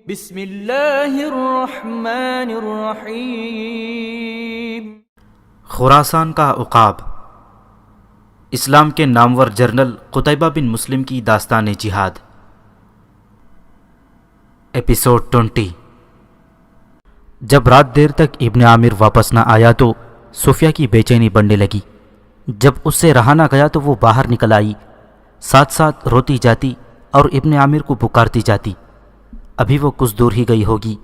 بسم اللہ الرحمن الرحیم۔ خراسان کا عقاب، اسلام کے نامور جنرل قتیبہ بن مسلم کی داستان جہاد، ایپیسوڈ 20۔ جب رات دیر تک ابن عامر واپس نہ آیا تو صفیہ کی بے چینی بڑھنے لگی۔ جب اس سے رہا نہ گیا تو وہ باہر نکل آئی، ساتھ ساتھ روتی جاتی اور ابن عامر کو پکارتی جاتی۔ ابھی وہ کچھ دور ہی گئی ہوگی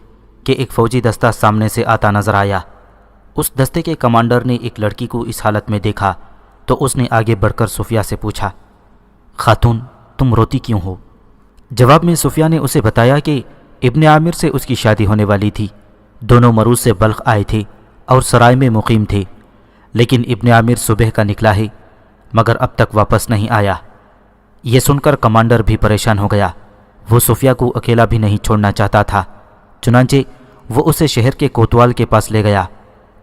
کہ ایک فوجی دستہ سامنے سے آتا نظر آیا۔ اس دستے کے کمانڈر نے ایک لڑکی کو اس حالت میں دیکھا تو اس نے آگے بڑھ کر صفیہ سے پوچھا، خاتون تم روتی کیوں ہو؟ جواب میں صفیہ نے اسے بتایا کہ ابن عامر سے اس کی شادی ہونے والی تھی، دونوں مروز سے بلخ آئے تھے اور سرائے میں مقیم تھے، لیکن ابن عامر صبح کا نکلا ہے مگر اب تک واپس نہیں آیا۔ یہ سن کر کمانڈر بھی پریشان ہو گیا، وہ صفیہ کو اکیلا بھی نہیں چھوڑنا چاہتا تھا، چنانچہ وہ اسے شہر کے کوتوال کے پاس لے گیا۔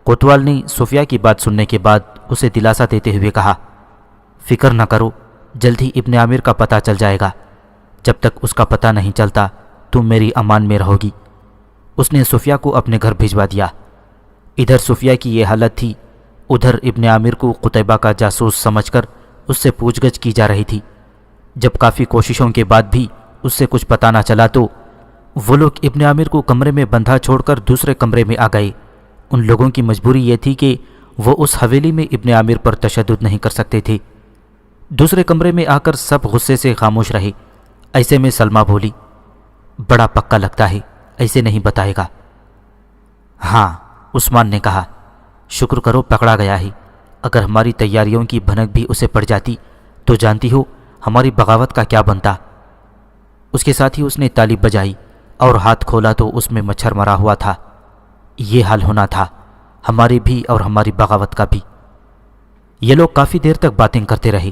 کوتوال نے صفیہ کی بات سننے کے بعد اسے دلاسا دیتے ہوئے کہا، فکر نہ کرو، جلد ہی ابن عامر کا پتہ چل جائے گا، جب تک اس کا پتہ نہیں چلتا تم میری امان میں رہو گی۔ اس نے صفیہ کو اپنے گھر بھجوا دیا۔ ادھر صفیہ کی یہ حالت تھی، ادھر ابن عامر کو قتیبہ کا جاسوس سمجھ کر اس سے پوچھ گچھ کی جا رہی تھی۔ جب کافی کوششوں کے بعد بھی اس سے کچھ پتہ نہ چلا تو وہ لوگ ابن عامر کو کمرے میں بندھا چھوڑ کر دوسرے کمرے میں آ گئے۔ ان لوگوں کی مجبوری یہ تھی کہ وہ اس حویلی میں ابن عامر پر تشدد نہیں کر سکتے تھے۔ دوسرے کمرے میں آ کر سب غصے سے خاموش رہے۔ ایسے میں سلمہ بولی، بڑا پکا لگتا ہے، ایسے نہیں بتائے گا؟ ہاں، عثمان نے کہا، شکر کرو پکڑا گیا ہے، اگر ہماری تیاریوں کی بھنک بھی اسے پڑ جاتی تو جانتی ہو ہماری بغاوت کا کیا بنتا۔ اس کے ساتھ ہی اس نے تالی بجائی اور ہاتھ کھولا تو اس میں مچھر مرا ہوا تھا۔ یہ حال ہونا تھا ہماری بھی اور ہماری بغاوت کا بھی۔ یہ لوگ کافی دیر تک باتیں کرتے رہے۔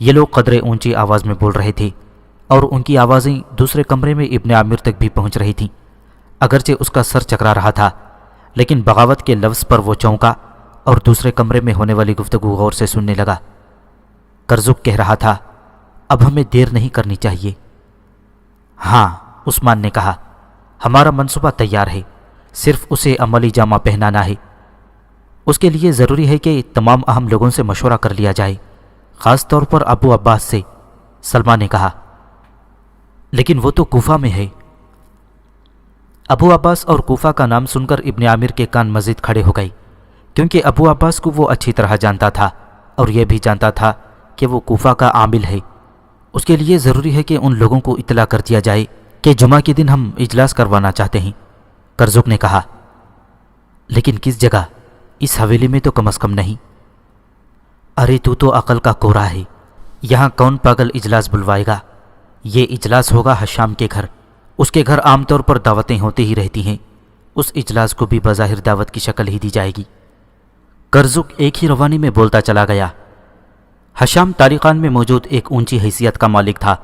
یہ لوگ قدرے اونچی آواز میں بول رہے تھے اور ان کی آوازیں دوسرے کمرے میں ابن عامر تک بھی پہنچ رہی تھیں۔ اگرچہ اس کا سر چکرا رہا تھا لیکن بغاوت کے لفظ پر وہ چونکا اور دوسرے کمرے میں ہونے والی گفتگو غور سے سننے لگا۔ کرزک کہہ رہا تھا، اب ہمیں دیر نہیں کرنی چاہیے۔ ہاں، عثمان نے کہا، ہمارا منصوبہ تیار ہے، صرف اسے عملی جامہ پہنانا ہے۔ اس کے لیے ضروری ہے کہ تمام اہم لوگوں سے مشورہ کر لیا جائے، خاص طور پر ابو عباس سے، سلمہ نے کہا۔ لیکن وہ تو کوفہ میں ہے۔ ابو عباس اور کوفہ کا نام سن کر ابن عامر کے کان مزید کھڑے ہو گئے، کیونکہ ابو عباس کو وہ اچھی طرح جانتا تھا اور یہ بھی جانتا تھا کہ وہ کوفہ کا عامل ہے۔ اس کے لیے ضروری ہے کہ ان لوگوں کو اطلاع کر دیا جائے کہ جمعہ کے دن ہم اجلاس کروانا چاہتے ہیں۔ کرزک نے کہا، لیکن کس جگہ؟ اس حویلی میں تو کم از کم نہیں۔ ارے تو عقل کا کوڑا ہے، یہاں کون پاگل اجلاس بلوائے گا؟ یہ اجلاس ہوگا حشام کے گھر۔ اس کے گھر عام طور پر دعوتیں ہوتی ہی رہتی ہیں، اس اجلاس کو بھی بظاہر دعوت کی شکل ہی دی جائے گی۔ کرزک ایک ہی روانی میں بولتا چلا گیا۔ حشام تاریخان میں موجود ایک اونچی حیثیت کا مالک تھا،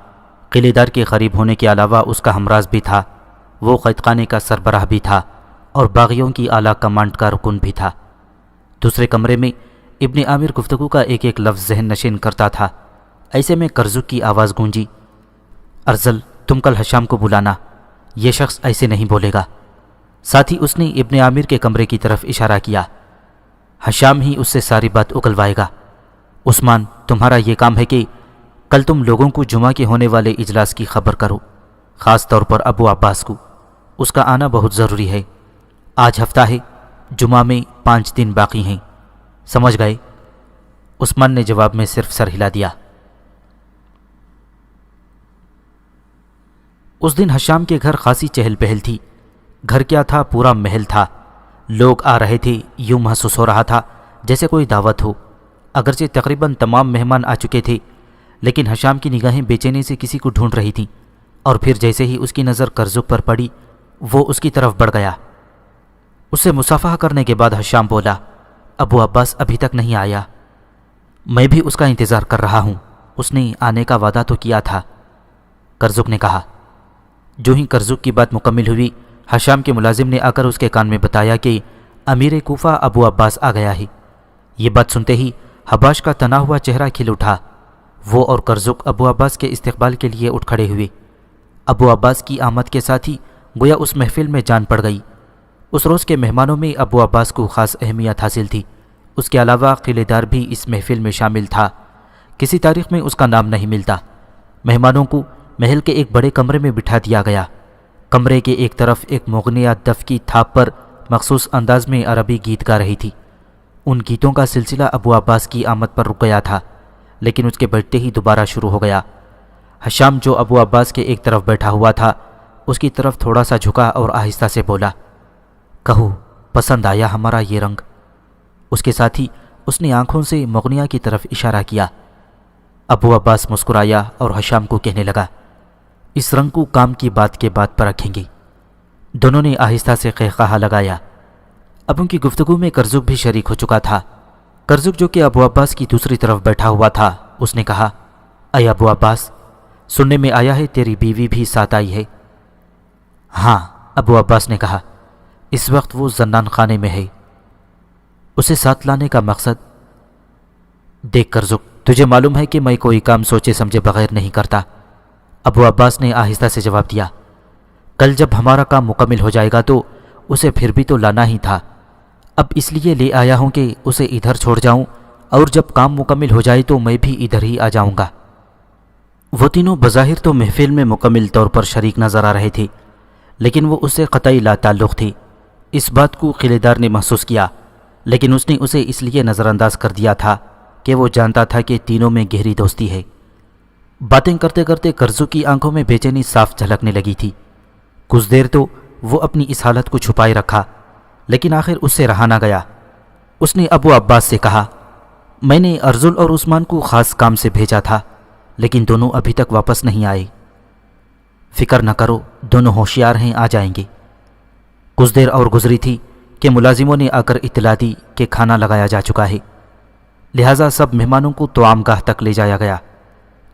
قلعے دار کے قریب ہونے کے علاوہ اس کا ہمراز بھی تھا، وہ قید خانے کا سربراہ بھی تھا اور باغیوں کی اعلیٰ کمانڈ کا رکن بھی تھا۔ دوسرے کمرے میں ابن عامر گفتگو کا ایک ایک لفظ ذہن نشین کرتا تھا۔ ایسے میں کرزک کی آواز گونجی، ارزل تم کل حشام کو بلانا، یہ شخص ایسے نہیں بولے گا۔ ساتھ ہی اس نے ابن عامر کے کمرے کی طرف اشارہ کیا، حشام ہی اس سے ساری بات اگلوائے گا۔ عثمان تمہارا یہ کام ہے کہ کل تم لوگوں کو جمعہ کے ہونے والے اجلاس کی خبر کرو، خاص طور پر ابو عباس کو، اس کا آنا بہت ضروری ہے۔ آج ہفتہ ہے، جمعہ میں 5 دن باقی ہیں، سمجھ گئے؟ عثمان نے جواب میں صرف سر ہلا دیا۔ اس دن حشام کے گھر خاصی چہل پہل تھی۔ گھر کیا تھا، پورا محل تھا، لوگ آ رہے تھے، یوں محسوس ہو رہا تھا جیسے کوئی دعوت ہو۔ اگرچہ تقریباً تمام مہمان آ چکے تھے لیکن حشام کی نگاہیں بے چینی سے کسی کو ڈھونڈ رہی تھیں، اور پھر جیسے ہی اس کی نظر کرزک پر پڑی وہ اس کی طرف بڑھ گیا۔ اس سے مصافحہ کرنے کے بعد حشام بولا، ابو عباس ابھی تک نہیں آیا؟ میں بھی اس کا انتظار کر رہا ہوں، اس نے آنے کا وعدہ تو کیا تھا، کرزک نے کہا۔ جو ہی کرزک کی بات مکمل ہوئی، حشام کے ملازم نے آ کر اس کے کان میں بتایا کہ امیر کوفہ ابو عباس آ گیا ہے۔ یہ بات سنتے ہی حباش کا تنا ہوا چہرہ کھل اٹھا۔ وہ اور کرزک ابو عباس کے استقبال کے لیے اٹھ کھڑے ہوئے۔ ابو عباس کی آمد کے ساتھ ہی گویا اس محفل میں جان پڑ گئی۔ اس روز کے مہمانوں میں ابو عباس کو خاص اہمیت حاصل تھی۔ اس کے علاوہ قلعے دار بھی اس محفل میں شامل تھا۔ کسی تاریخ میں اس کا نام نہیں ملتا۔ مہمانوں کو محل کے ایک بڑے کمرے میں بٹھا دیا گیا۔ کمرے کے ایک طرف ایک مغنیہ دف کی تھاپ پر مخصوص انداز میں عربی گیت گا رہی تھی۔ ان گیتوں کا سلسلہ ابو عباس کی آمد پر رک گیا تھا، لیکن اس کے بیٹھتے ہی دوبارہ شروع ہو گیا۔ ہشام جو ابو عباس کے ایک طرف بیٹھا ہوا تھا اس کی طرف تھوڑا سا جھکا اور آہستہ سے بولا، کہو پسند آیا ہمارا یہ رنگ؟ اس کے ساتھ ہی اس نے آنکھوں سے مغنیہ کی طرف اشارہ کیا۔ ابو عباس مسکرایا اور ہشام کو کہنے لگا، اس رنگ کو کام کی بات کے بعد پر رکھیں گے۔ دونوں نے آہستہ سے قہقہا لگایا۔ اب ان کی گفتگو میں کرزک بھی شریک ہو چکا تھا۔ کرزک جو کہ ابو عباس کی دوسری طرف بیٹھا ہوا تھا، اس نے کہا، اے ابو عباس، سننے میں آیا ہے تیری بیوی بھی ساتھ آئی ہے؟ ہاں، ابو عباس نے کہا، اس وقت وہ زنان خانے میں ہے۔ اسے ساتھ لانے کا مقصد؟ دیکھ کرزک، تجھے معلوم ہے کہ میں کوئی کام سوچے سمجھے بغیر نہیں کرتا۔ ابو عباس نے آہستہ سے جواب دیا، کل جب ہمارا کام مکمل ہو جائے گا تو اسے پھر بھی تو لانا ہی تھا۔ اب اس لیے لے آیا ہوں کہ اسے ادھر چھوڑ جاؤں، اور جب کام مکمل ہو جائے تو میں بھی ادھر ہی آ جاؤں گا۔ وہ تینوں بظاہر تو محفل میں مکمل طور پر شریک نظر آ رہے تھے، لیکن وہ اس سے قطعی لا تعلق تھے۔ اس بات کو قلعے دار نے محسوس کیا، لیکن اس نے اسے اس لیے نظر انداز کر دیا تھا کہ وہ جانتا تھا کہ تینوں میں گہری دوستی ہے۔ باتیں کرتے کرتے کرزک کی آنکھوں میں بے چینی صاف جھلکنے لگی تھی۔ کچھ دیر تو وہ اپنی اس حالت کو چھپائے رکھا، لیکن آخر اس سے رہا نہ گیا۔ اس نے ابو عباس سے کہا، میں نے ارزل اور عثمان کو خاص کام سے بھیجا تھا، لیکن دونوں ابھی تک واپس نہیں آئے۔ فکر نہ کرو، دونوں ہوشیار ہیں، آ جائیں گے۔ کچھ دیر اور گزری تھی کہ ملازموں نے آ کر اطلاع دی کہ کھانا لگایا جا چکا ہے، لہٰذا سب مہمانوں کو توام گاہ تک لے جایا گیا۔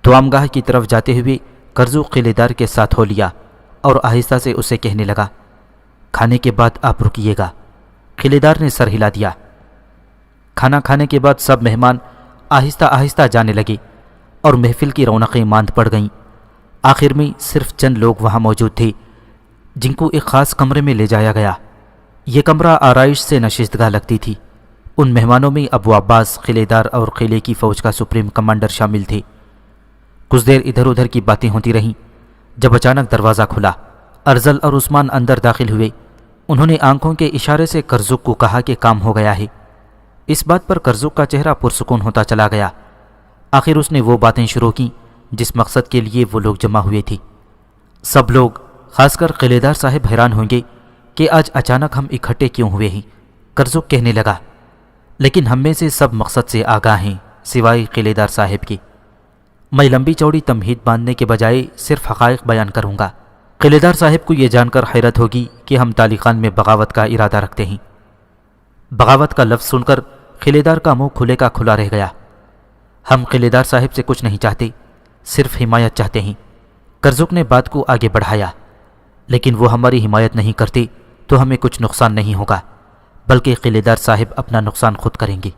توام گاہ کی طرف جاتے ہوئے کرزک قلعے دار کے ساتھ ہو لیا اور آہستہ سے اسے کہنے لگا، کھانے کے بعد آپ رکیے گا۔ قلعے دار نے سر ہلا دیا۔ کھانا کھانے کے بعد سب مہمان آہستہ آہستہ جانے لگے اور محفل کی رونقیں ماند پڑ گئیں۔ آخر میں صرف چند لوگ وہاں موجود تھے جن کو ایک خاص کمرے میں لے جایا گیا۔ یہ کمرہ آرائش سے نشستگاہ لگتی تھی۔ ان مہمانوں میں ابو عباس، قلعے دار اور قلعے کی فوج کا سپریم کمانڈر شامل تھے۔ کچھ دیر ادھر ادھر کی باتیں ہوتی رہیں، جب اچانک دروازہ کھلا۔ ارزل اور عثمان اندر داخل ہوئے۔ انہوں نے آنکھوں کے اشارے سے کرزک کو کہا کہ کام ہو گیا ہے۔ اس بات پر کرزک کا چہرہ پرسکون ہوتا چلا گیا۔ آخر اس نے وہ باتیں شروع کیں جس مقصد کے لیے وہ لوگ جمع ہوئے تھے۔ سب لوگ، خاص کر قلعے دار صاحب، حیران ہوں گے کہ آج اچانک ہم اکٹھے کیوں ہوئے ہیں۔ کرزک کہنے لگا، لیکن ہم میں سے سب مقصد سے آگاہ ہیں سوائے قلعے دار صاحب کے۔ میں لمبی چوڑی تمہید باندھنے کے بجائے صرف حقائق بیان کروں گا۔ قلعے دار صاحب کو یہ جان کر حیرت ہوگی کہ ہم تالی خان میں بغاوت کا ارادہ رکھتے ہیں۔ بغاوت کا لفظ سن کر قلعے دار کا منہ کھلے کا کھلا رہ گیا۔ ہم قلعے دار صاحب سے کچھ نہیں چاہتے، صرف حمایت چاہتے ہیں۔ کرزک نے بات کو آگے بڑھایا، لیکن وہ ہماری حمایت نہیں کرتے تو ہمیں کچھ نقصان نہیں ہوگا، بلکہ قلعے دار صاحب اپنا نقصان خود کریں گے۔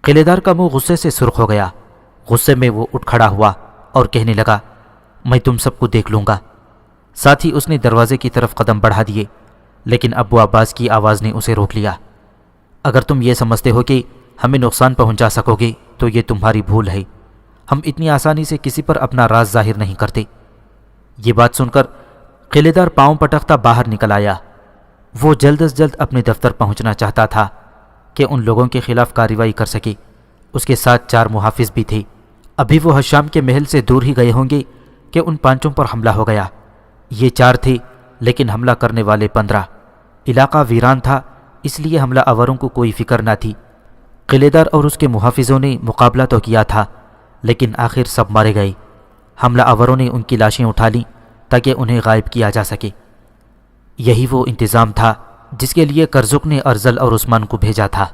قلعے دار کا منہ غصے سے سرخ ہو گیا۔ غصے میں وہ اٹھ کھڑا ہوا اور کہنے لگا، میں تم سب کو دیکھ لوں گا۔ ساتھ ہی اس نے دروازے کی طرف قدم بڑھا دیے، لیکن ابو عباس کی آواز نے اسے روک لیا۔ اگر تم یہ سمجھتے ہو کہ ہمیں نقصان پہنچا سکو گے تو یہ تمہاری بھول ہے۔ ہم اتنی آسانی سے کسی پر اپنا راز ظاہر نہیں کرتے۔ یہ بات سن کر قلعے دار پاؤں پٹکتا باہر نکل آیا۔ وہ جلد از جلد اپنے دفتر پہنچنا چاہتا تھا کہ ان لوگوں کے خلاف کارروائی کر سکے۔ اس کے ساتھ 4 محافظ بھی تھے۔ ابھی وہ ہشام کے محل سے دور ہی گئے ہوں گے کہ ان 5 پر حملہ ہو گیا۔ یہ 4 تھے، لیکن حملہ کرنے والے 15۔ علاقہ ویران تھا، اس لیے حملہ آوروں کو کوئی فکر نہ تھی۔ قلعے دار اور اس کے محافظوں نے مقابلہ تو کیا تھا، لیکن آخر سب مارے گئے۔ حملہ آوروں نے ان کی لاشیں اٹھا لیں تاکہ انہیں غائب کیا جا سکے۔ یہی وہ انتظام تھا جس کے لیے کرزک نے ارزل اور عثمان کو بھیجا تھا۔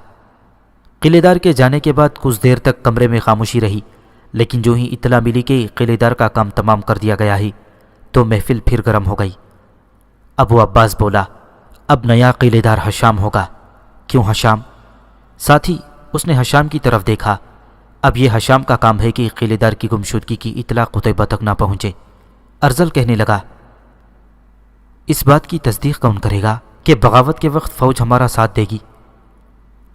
قلعے دار کے جانے کے بعد کچھ دیر تک کمرے میں خاموشی رہی، لیکن جو ہی اطلاع ملی کہ قلعے دار کا کام تمام کر دیا گیا ہے تو محفل پھر گرم ہو گئی۔ ابو عباس بولا، اب نیا قلعے دار ہشام ہوگا۔ کیوں ہشام؟ ساتھ ہی اس نے ہشام کی طرف دیکھا۔ اب یہ ہشام کا کام ہے کہ قلعے دار کی گمشدگی کی اطلاع قتیبہ تک نہ پہنچے۔ ارزل کہنے لگا، اس بات کی تصدیق کون کرے گا کہ بغاوت کے وقت فوج ہمارا ساتھ دے گی؟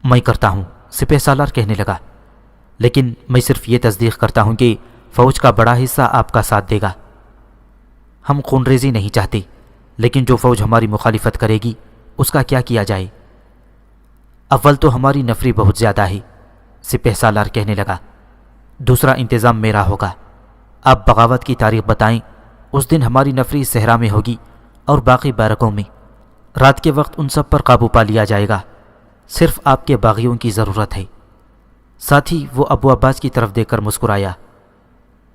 میں کرتا ہوں، سپہ سالار کہنے لگا، لیکن میں صرف یہ تصدیق کرتا ہوں کہ فوج کا بڑا حصہ آپ کا ساتھ دے گا۔ ہم خون ریزی نہیں چاہتے، لیکن جو فوج ہماری مخالفت کرے گی اس کا کیا کیا جائے؟ اول تو ہماری نفری بہت زیادہ ہے، سپہ سالار کہنے لگا، دوسرا انتظام میرا ہوگا۔ آپ بغاوت کی تاریخ بتائیں، اس دن ہماری نفری صحرا میں ہوگی اور باقی بیرکوں میں۔ رات کے وقت ان سب پر قابو پا لیا جائے گا، صرف آپ کے باغیوں کی ضرورت ہے۔ ساتھ ہی وہ ابو عباس کی طرف دیکھ کر مسکرایا،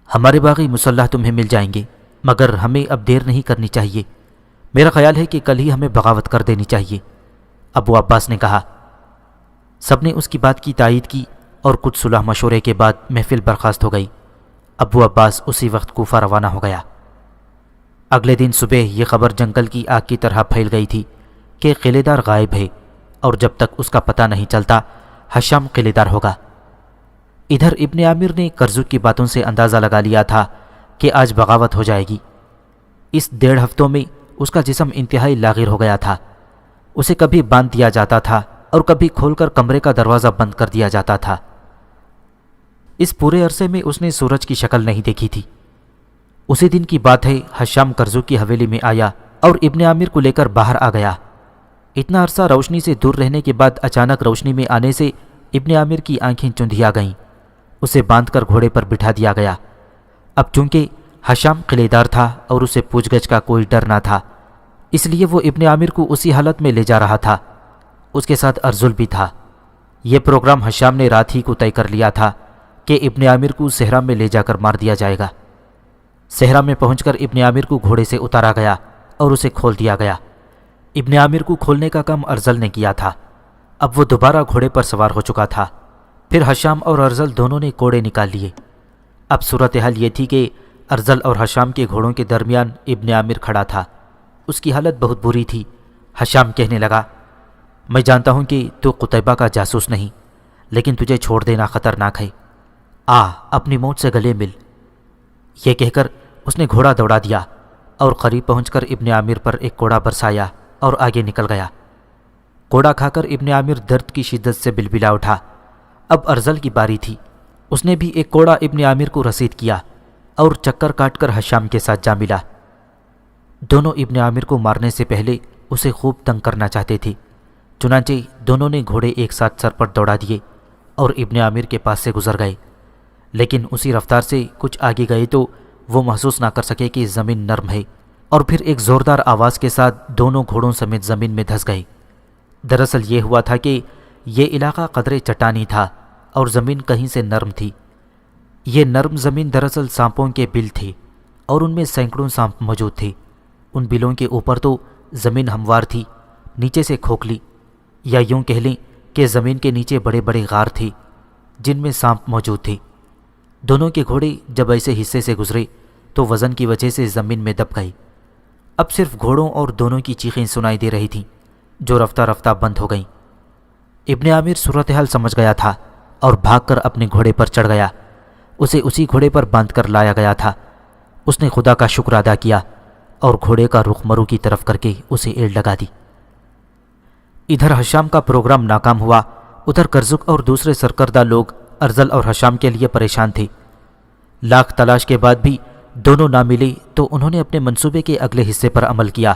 ہمارے باغی مسلح تمہیں مل جائیں گے، مگر ہمیں اب دیر نہیں کرنی چاہیے۔ میرا خیال ہے کہ کل ہی ہمیں بغاوت کر دینی چاہیے، ابو عباس نے کہا۔ سب نے اس کی بات کی تائید کی اور کچھ صلح مشورے کے بعد محفل برخاست ہو گئی۔ ابو عباس اسی وقت کوفہ روانہ ہو گیا۔ اگلے دن صبح یہ خبر جنگل کی آگ کی طرح پھیل گئی تھی کہ قلعے دار غائب ہے، اور جب تک اس کا پتہ نہیں چلتا ہشام قلعے دار ہوگا۔ ادھر ابن عامر نے کرزک کی باتوں سے اندازہ لگا لیا تھا کہ آج بغاوت ہو جائے گی۔ اس 1.5 ہفتوں میں اس کا جسم انتہائی لاغر ہو گیا تھا۔ اسے کبھی باندھ دیا جاتا تھا اور کبھی کھول کر کمرے کا دروازہ بند کر دیا جاتا تھا۔ اس پورے عرصے میں اس نے سورج کی شکل نہیں دیکھی تھی۔ اسی دن کی بات ہے، ہشام کرزک کی حویلی میں آیا اور ابن عامر کو لے کر باہر آ گیا۔ اتنا عرصہ روشنی سے دور رہنے کے بعد اچانک روشنی میں آنے سے ابن عامر کی آنکھیں چندھیا گئیں۔ اسے باندھ کر گھوڑے پر بٹھا دیا گیا۔ اب چونکہ ہشام قلعے دار تھا اور اسے پوچھ گچھ کا کوئی ڈر نہ تھا، اس لیے وہ ابن عامر کو اسی حالت میں لے جا رہا تھا۔ اس کے ساتھ ارزل بھی تھا۔ یہ پروگرام ہشام نے رات ہی کو طے کر لیا تھا کہ ابن عامر کو صحرا میں لے جا کر مار دیا جائے گا۔ صحرا میں پہنچ کر ابن عامر کو گھوڑے سے اتارا گیا اور اسے کھول دیا گیا۔ ابن عامر کو کھولنے کا کام ارزل نے کیا تھا۔ اب وہ دوبارہ گھوڑے پر سوار ہو چکا تھا۔ پھر ہشام اور ارزل دونوں نے کوڑے نکال لیے۔ اب صورتحال یہ تھی کہ ارزل اور ہشام کے گھوڑوں کے درمیان ابن عامر کھڑا تھا۔ اس کی حالت بہت بری تھی۔ ہشام کہنے لگا، میں جانتا ہوں کہ تو قتیبہ کا جاسوس نہیں، لیکن تجھے چھوڑ دینا خطرناک ہے۔ اپنی موت سے گلے مل۔ یہ کہہ کر اس نے گھوڑا دوڑا دیا اور قریب پہنچ کر ابن عامر پر ایک کوڑا برسایا اور آگے نکل گیا۔ کوڑا کھا کر ابن عامر درد کی شدت سے بلبلا اٹھا۔ اب ارزل کی باری تھی۔ اس نے بھی ایک کوڑا ابن عامر کو رسید کیا اور چکر کاٹ کر ہشام کے ساتھ جا ملا۔ دونوں ابن عامر کو مارنے سے پہلے اسے خوب تنگ کرنا چاہتے تھے، چنانچہ دونوں نے گھوڑے ایک ساتھ سر پر دوڑا دیے اور ابن عامر کے پاس سے گزر گئے۔ لیکن اسی رفتار سے کچھ آگے گئے تو وہ محسوس نہ کر سکے کہ زمین نرم ہے، اور پھر ایک زوردار آواز کے ساتھ دونوں گھوڑوں سمیت زمین میں دھس گئے۔ دراصل یہ ہوا تھا کہ یہ علاقہ قدرے چٹانی تھا اور زمین کہیں سے نرم تھی۔ یہ نرم زمین دراصل سانپوں کے بل تھے اور ان میں سینکڑوں سانپ موجود تھے۔ ان بلوں کے اوپر تو زمین ہموار تھی، نیچے سے کھوکھلی، یا یوں کہہ لیں کہ زمین کے نیچے بڑے بڑے غار تھے جن میں سانپ موجود تھے۔ دونوں کے گھوڑے جب ایسے حصے سے گزرے تو وزن کی وجہ سے زمین میں دب گئے۔ اب صرف گھوڑوں اور دونوں کی چیخیں سنائی دے رہی تھیں جو رفتہ رفتہ بند ہو گئیں۔ ابن عامر صورتحال سمجھ گیا تھا اور بھاگ کر اپنے گھوڑے پر چڑھ گیا۔ اسے اسی گھوڑے پر باندھ کر لایا گیا تھا۔ اس نے خدا کا شکر ادا کیا اور گھوڑے کا رخ مرو کی طرف کر کے اسے ایڑ لگا دی۔ ادھر ہشام کا پروگرام ناکام ہوا، ادھر کرزک اور دوسرے سرکردہ لوگ ارزل اور ہشام کے لیے پریشان تھے۔ لاکھ تلاش کے بعد بھی دونوں نہ ملے تو انہوں نے اپنے منصوبے کے اگلے حصے پر عمل کیا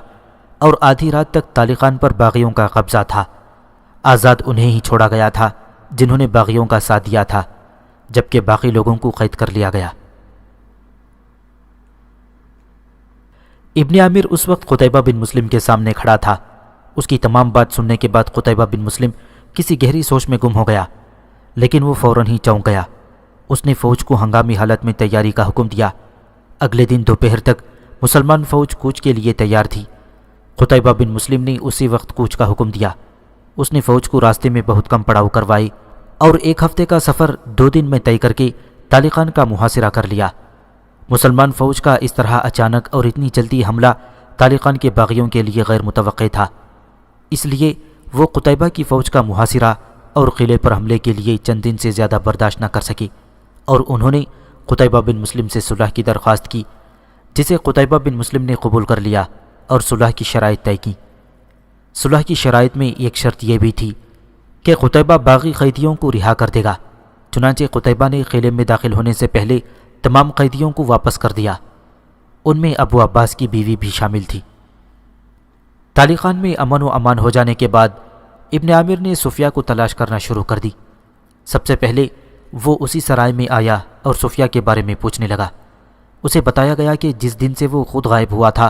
اور آدھی رات تک طالقان پر باغیوں کا قبضہ تھا۔ آزاد انہیں ہی چھوڑا گیا تھا جنہوں نے باغیوں کا ساتھ دیا تھا، جبکہ باقی لوگوں کو قید کر لیا گیا۔ ابن عامر اس وقت قتیبہ بن مسلم کے سامنے کھڑا تھا۔ اس کی تمام بات سننے کے بعد قتیبہ بن مسلم کسی گہری سوچ میں گم ہو گیا، لیکن وہ فوراً ہی چونک گیا۔ اس نے فوج کو ہنگامی حالت میں تیاری کا حکم دیا۔ اگلے دن دوپہر تک مسلمان فوج کوچ کے لیے تیار تھی۔ قتیبہ بن مسلم نے اسی وقت کوچ کا حکم دیا۔ اس نے فوج کو راستے میں بہت کم پڑاؤ کروائے اور 1 ہفتے کا سفر 2 دن میں طے کر کے طالقان کا محاصرہ کر لیا۔ مسلمان فوج کا اس طرح اچانک اور اتنی جلدی حملہ طالقان کے باغیوں کے لیے غیر متوقع تھا، اس لیے وہ قتیبہ کی فوج کا محاصرہ اور قلعے پر حملے کے لیے چند دن سے زیادہ برداشت نہ کر سکے، اور انہوں نے قتیبہ بن مسلم سے صلح کی درخواست کی، جسے قتیبہ بن مسلم نے قبول کر لیا اور صلح کی شرائط طے کی۔ صلح کی شرائط میں ایک شرط یہ بھی تھی کہ قتیبہ باغی قیدیوں کو رہا کر دے گا۔ چنانچہ قتیبہ نے قلعے میں داخل ہونے سے پہلے تمام قیدیوں کو واپس کر دیا۔ ان میں ابو عباس کی بیوی بھی شامل تھی۔ تالیخان میں امن و امان ہو جانے کے بعد ابن عامر نے صفیہ کو تلاش کرنا شروع کر دی۔ سب سے پہلے وہ اسی سرائے میں آیا اور صفیہ کے بارے میں پوچھنے لگا۔ اسے بتایا گیا کہ جس دن سے وہ خود غائب ہوا تھا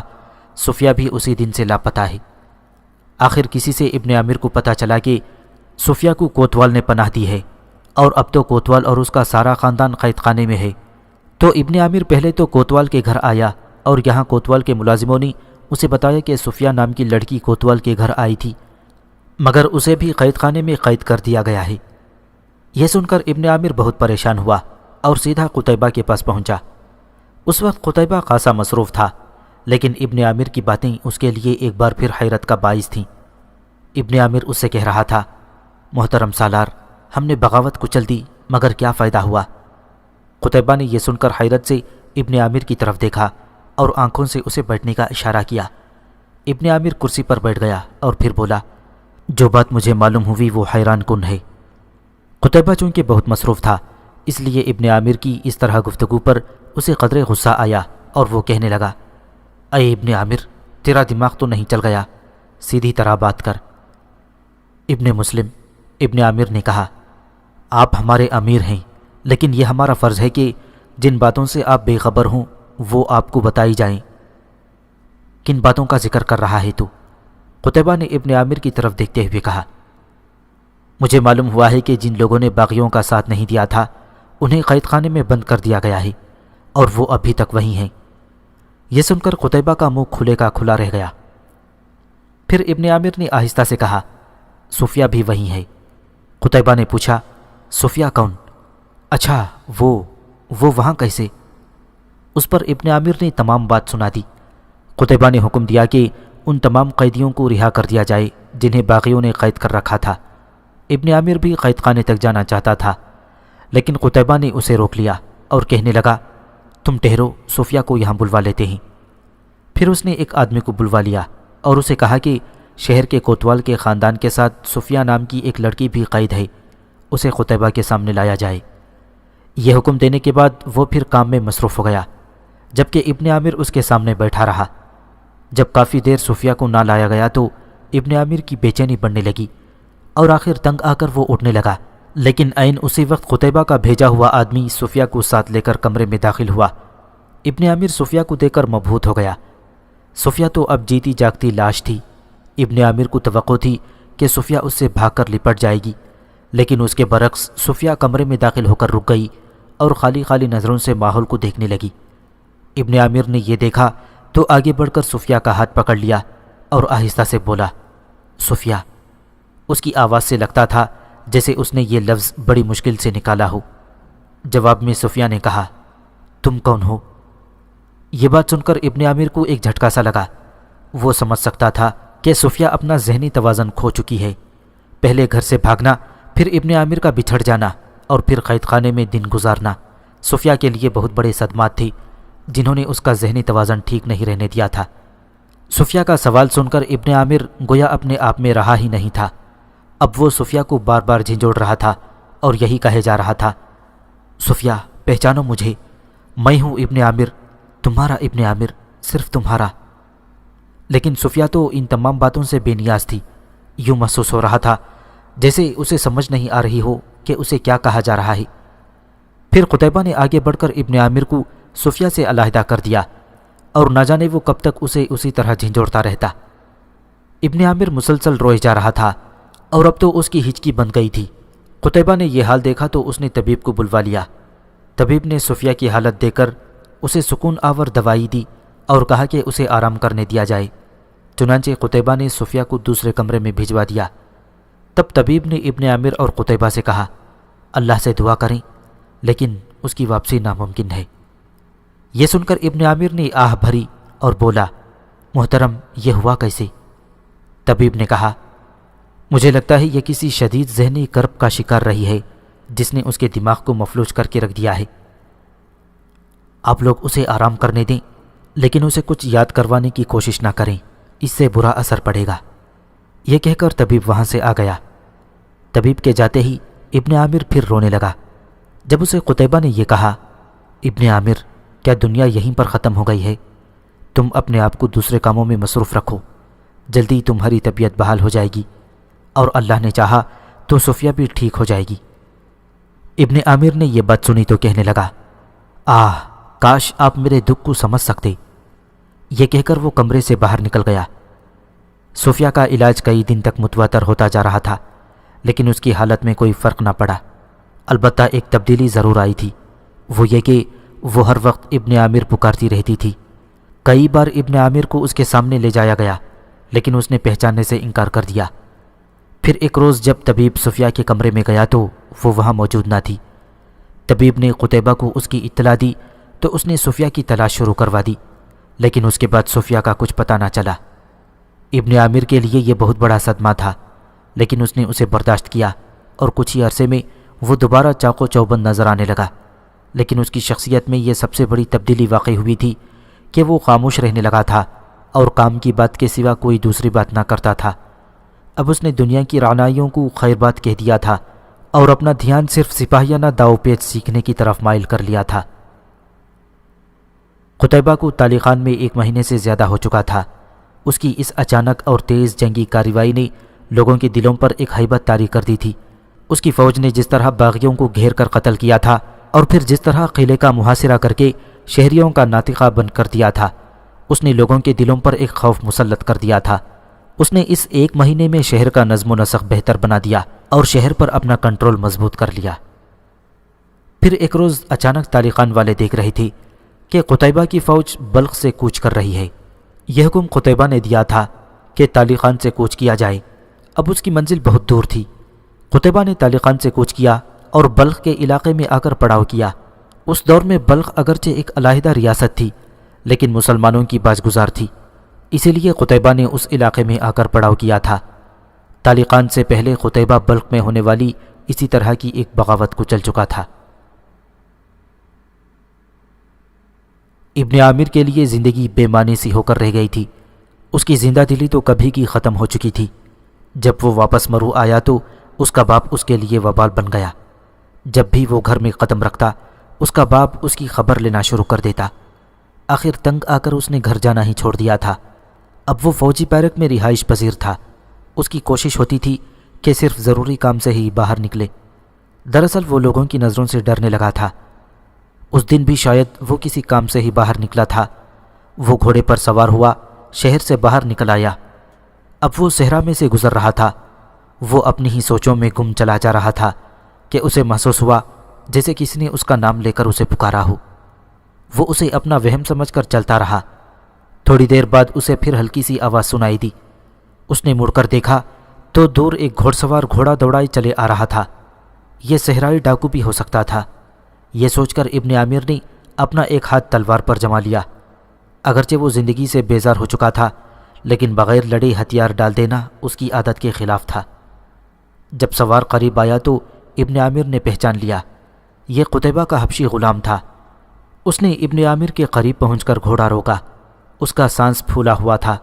صفیہ بھی اسی دن سے لاپتہ ہے۔ آخر کسی سے ابن عامر کو پتہ چلا کہ صفیہ کو کوتوال نے پناہ دی ہے اور اب تو کوتوال اور اس کا سارا خاندان قید خانے میں ہے۔ تو ابن عامر پہلے تو کوتوال کے گھر آیا اور یہاں کوتوال کے ملازموں نے اسے بتایا کہ صفیہ نام کی لڑکی کوتوال کے گھر آئی تھی، مگر اسے بھی قید خانے میں قید کر دیا گیا ہے۔ یہ سن کر ابن عامر بہت پریشان ہوا اور سیدھا قتیبہ کے پاس پہنچا۔ اس وقت قتیبہ خاصا مصروف تھا، لیکن ابن عامر کی باتیں اس کے لیے ایک بار پھر حیرت کا باعث تھیں۔ ابن عامر اس سے کہہ رہا تھا، محترم سالار، ہم نے بغاوت کچل دی مگر کیا فائدہ ہوا؟ قتیبہ نے یہ سن کر حیرت سے ابن عامر کی طرف دیکھا اور آنکھوں سے اسے بیٹھنے کا اشارہ کیا۔ ابن عامر کرسی پر بیٹھ گیا اور پھر بولا، جو بات مجھے معلوم ہوئی وہ حیران کن ہے۔ قتیبہ چونکہ بہت مصروف تھا اس لیے ابن عامر کی اس طرح گفتگو پر اسے قدرے غصہ آیا اور وہ کہنے لگا، اے ابن عامر، تیرا دماغ تو نہیں چل گیا؟ سیدھی طرح بات کر۔ ابن مسلم، ابن عامر نے کہا، آپ ہمارے امیر ہیں، لیکن یہ ہمارا فرض ہے کہ جن باتوں سے آپ بے خبر ہوں وہ آپ کو بتائی جائیں۔ کن باتوں کا ذکر کر رہا ہے تو؟ قتیبہ نے ابن عامر کی طرف دیکھتے ہوئے کہا، مجھے معلوم ہوا ہے کہ جن لوگوں نے باغیوں کا ساتھ نہیں دیا تھا انہیں قید خانے میں بند کر دیا گیا ہے اور وہ ابھی تک وہیں ہیں۔ یہ سن کر قتیبہ کا منہ کھلے کا کھلا رہ گیا۔ پھر ابن عامر نے آہستہ سے کہا، صفیہ بھی وہیں ہے۔ قتیبہ نے پوچھا، صفیہ کون؟ اچھا وہ وہاں کیسے؟ اس پر ابن عامر نے تمام بات سنا دی۔ قتیبہ نے حکم دیا کہ ان تمام قیدیوں کو رہا کر دیا جائے جنہیں باغیوں نے قید کر رکھا تھا۔ ابن عامر بھی قید خانے تک جانا چاہتا تھا، لیکن قتیبہ نے اسے روک لیا اور کہنے لگا، تم ٹھہرو، صفیہ کو یہاں بلوا لیتے ہیں۔ پھر اس نے ایک آدمی کو بلوا لیا اور اسے کہا کہ شہر کے کوتوال کے خاندان کے ساتھ صفیہ نام کی ایک لڑکی بھی قید ہے، اسے قتیبہ کے سامنے لایا جائے۔ یہ حکم دینے کے بعد وہ پھر کام میں مصروف ہو گیا، جبکہ ابن عامر اس کے سامنے بیٹھا رہا۔ جب کافی دیر صفیہ کو نہ لایا گیا تو ابن عامر کی بے چینی بڑھنے لگی اور آخر تنگ آ کر وہ اٹھنے لگا، لیکن عین اسی وقت قتیبہ کا بھیجا ہوا آدمی صفیہ کو ساتھ لے کر کمرے میں داخل ہوا۔ ابن عامر صفیہ کو دیکھ کر مبہوت ہو گیا۔ صفیہ تو اب جیتی جاگتی لاش تھی۔ ابن عامر کو توقع تھی کہ صفیہ اس سے بھاگ کر لپٹ جائے گی، لیکن اس کے برعکس صفیہ کمرے میں داخل ہو کر رک گئی اور خالی خالی نظروں سے ماحول کو دیکھنے لگی۔ ابن عامر نے یہ دیکھا تو آگے بڑھ کر صفیہ کا ہاتھ پکڑ لیا اور آہستہ سے بولا، صفیہ۔ اس کی آواز سے لگتا تھا جیسے اس نے یہ لفظ بڑی مشکل سے نکالا ہو۔ جواب میں صفیہ نے کہا، تم کون ہو؟ یہ بات سن کر ابن عامر کو ایک جھٹکا سا لگا۔ وہ سمجھ سکتا تھا کہ صفیہ اپنا ذہنی توازن کھو چکی ہے۔ پہلے گھر سے بھاگنا، پھر ابن عامر کا بچھڑ جانا اور پھر قید خانے میں دن گزارنا صفیہ کے لیے بہت بڑے صدمات تھی جنہوں نے اس کا ذہنی توازن ٹھیک نہیں رہنے دیا تھا۔ صفیہ کا سوال سن کر ابن عامر گویا اپنے آپ میں رہا ہی نہیں تھا۔ اب وہ صفیہ کو بار بار جھنجھوڑ رہا تھا اور یہی کہے جا رہا تھا، صفیہ پہچانو مجھے، میں ہوں ابن عامر، تمہارا ابن عامر، صرف تمہارا۔ لیکن صفیہ تو ان تمام باتوں سے بے نیاز تھی۔ یوں محسوس ہو رہا تھا جیسے اسے سمجھ نہیں آ رہی ہو کہ اسے کیا کہا جا رہا ہے۔ پھر قتیبہ نے آگے بڑھ کر ابن عامر کو صفیہ سے علیحدہ کر دیا اور نہ جانے وہ کب تک اسے اسی طرح جھنجھوڑتا رہتا۔ ابن عامر مسلسل روئے جا رہا تھا اور اب تو اس کی ہچکی بن گئی تھی۔ قتیبہ نے یہ حال دیکھا تو اس نے طبیب کو بلوا لیا۔ طبیب نے صفیہ کی حالت دیکھ کر اسے سکون آور دوائی دی اور کہا کہ اسے آرام کرنے دیا جائے۔ چنانچہ قتیبہ نے صفیہ کو دوسرے کمرے میں بھجوا دیا۔ تب طبیب نے ابن عامر اور قتیبہ سے کہا، اللہ سے دعا کریں، لیکن اس کی واپسی ناممکن ہے۔ یہ سن کر ابن عامر نے آہ بھری اور بولا، محترم یہ ہوا کیسے؟ طبیب نے کہا، مجھے لگتا ہے یہ کسی شدید ذہنی کرب کا شکار رہی ہے جس نے اس کے دماغ کو مفلوج کر کے رکھ دیا ہے۔ آپ لوگ اسے آرام کرنے دیں، لیکن اسے کچھ یاد کروانے کی کوشش نہ کریں۔ اس سے برا اثر پڑے گا۔ یہ کہہ کر طبیب وہاں سے آ گیا۔ طبیب کے جاتے ہی ابن عامر پھر رونے لگا۔ جب اسے قتیبہ نے یہ کہا، ابن عامر، کیا دنیا یہیں پر ختم ہو گئی ہے؟ تم اپنے آپ کو دوسرے کاموں میں مصروف رکھو، جلدی تمہاری طبیعت بحال ہو جائے گی، اور اللہ نے چاہا تو صفیہ بھی ٹھیک ہو جائے گی۔ ابن عامر نے یہ بات سنی تو کہنے لگا، کاش آپ میرے دکھ کو سمجھ سکتے۔ یہ کہہ کر وہ کمرے سے باہر نکل گیا۔ صفیہ کا علاج کئی دن تک متواتر ہوتا جا رہا تھا، لیکن اس کی حالت میں کوئی فرق نہ پڑا۔ البتہ ایک تبدیلی ضرور آئی تھی، وہ یہ کہ وہ ہر وقت ابن عامر پکارتی رہتی تھی۔ کئی بار ابن عامر کو اس کے سامنے لے جایا گیا، لیکن اس نے پہچاننے سے انکار کر دیا۔ پھر ایک روز جب طبیب صفیہ کے کمرے میں گیا تو وہ وہاں موجود نہ تھی۔ طبیب نے قتیبہ کو اس کی اطلاع دی تو اس نے صفیہ کی تلاش شروع کروا دی، لیکن اس کے بعد صفیہ کا کچھ پتہ نہ چلا۔ ابن عامر کے لیے یہ بہت بڑا صدمہ تھا، لیکن اس نے اسے برداشت کیا اور کچھ ہی عرصے میں وہ دوبارہ چاق و چوبند نظر آنے لگا۔ لیکن اس کی شخصیت میں یہ سب سے بڑی تبدیلی واقع ہوئی تھی کہ وہ خاموش رہنے لگا تھا اور کام کی بات کے سوا کوئی دوسری بات نہ کرتا تھا۔ اب اس نے دنیا کی رعنائیوں کو خیر بات کہہ دیا تھا اور اپنا دھیان صرف سپاہیانہ داؤ پیچ سیکھنے کی طرف مائل کر لیا تھا۔ قتیبہ کو تالی خان میں 1 مہینے سے زیادہ ہو چکا تھا۔ اس کی اس اچانک اور تیز جنگی کارروائی نے لوگوں کے دلوں پر ایک ہیبت طاری کر دی تھی۔ اس کی فوج نے جس طرح باغیوں کو گھیر کر قتل کیا تھا اور پھر جس طرح قلعے کا محاصرہ کر کے شہریوں کا ناطقہ بند کر دیا تھا، اس نے لوگوں کے دلوں پر ایک خوف مسلط کر دیا تھا۔ اس نے اس 1 مہینے میں شہر کا نظم و نسق بہتر بنا دیا اور شہر پر اپنا کنٹرول مضبوط کر لیا۔ پھر ایک روز اچانک تالی خان والے دیکھ رہے تھے کہ قتیبہ کی فوج بلخ سے کوچ کر رہی ہے۔ یہ حکم قتیبہ نے دیا تھا کہ تالی خان سے کوچ کیا جائے۔ اب اس کی منزل بہت دور تھی۔ قتیبہ نے تالی خان سے کوچ کیا اور بلخ کے علاقے میں آ کر پڑاؤ کیا۔ اس دور میں بلخ اگرچہ ایک علیحدہ ریاست تھی، لیکن مسلمانوں کی باجگزار تھی، اسی لیے قتیبہ نے اس علاقے میں آ کر پڑاؤ کیا تھا۔ تالی خان سے پہلے قتیبہ بلخ میں ہونے والی اسی طرح کی ایک بغاوت کو چل چکا تھا۔ ابن عامر کے لیے زندگی بے معنی سی ہو کر رہ گئی تھی۔ اس کی زندہ دلی تو کبھی کی ختم ہو چکی تھی۔ جب وہ واپس مرو آیا تو اس کا باپ اس کے لیے وبال بن گیا۔ جب بھی وہ گھر میں قدم رکھتا، اس کا باپ اس کی خبر لینا شروع کر دیتا۔ آخر تنگ آ کر اس نے گھر جانا ہی چھوڑ دیا تھا۔ اب وہ فوجی بیرک میں رہائش پذیر تھا۔ اس کی کوشش ہوتی تھی کہ صرف ضروری کام سے ہی باہر نکلے۔ دراصل وہ لوگوں کی نظروں سے ڈرنے لگا تھا۔ اس دن بھی شاید وہ کسی کام سے ہی باہر نکلا تھا۔ وہ گھوڑے پر سوار ہوا شہر سے باہر نکل آیا۔ اب وہ صحرا میں سے گزر رہا تھا۔ وہ اپنی ہی سوچوں میں گم چلا جا رہا تھا کہ اسے محسوس ہوا جیسے کسی نے اس کا نام لے کر اسے پکارا ہو۔ وہ اسے اپنا وہم سمجھ کر چلتا رہا۔ تھوڑی دیر بعد اسے پھر ہلکی سی آواز سنائی دی۔ اس نے مڑ کر دیکھا تو دور ایک گھوڑ سوار گھوڑا دوڑائی چلے آ رہا تھا۔ یہ صحرائی ڈاکو بھی ہو سکتا تھا۔ یہ سوچ کر ابن عامر نے اپنا ایک ہاتھ تلوار پر جما لیا۔ اگرچہ وہ زندگی سے بیزار ہو چکا تھا، لیکن بغیر لڑے ہتھیار ڈال دینا اس کی عادت کے خلاف تھا۔ جب سوار قریب آیا تو ابن عامر نے پہچان لیا۔ یہ قتیبہ کا حبشی غلام تھا۔ اس نے ابن عامر کے قریب پہنچ کر گھوڑا روکا۔ اس کا سانس پھولا ہوا تھا،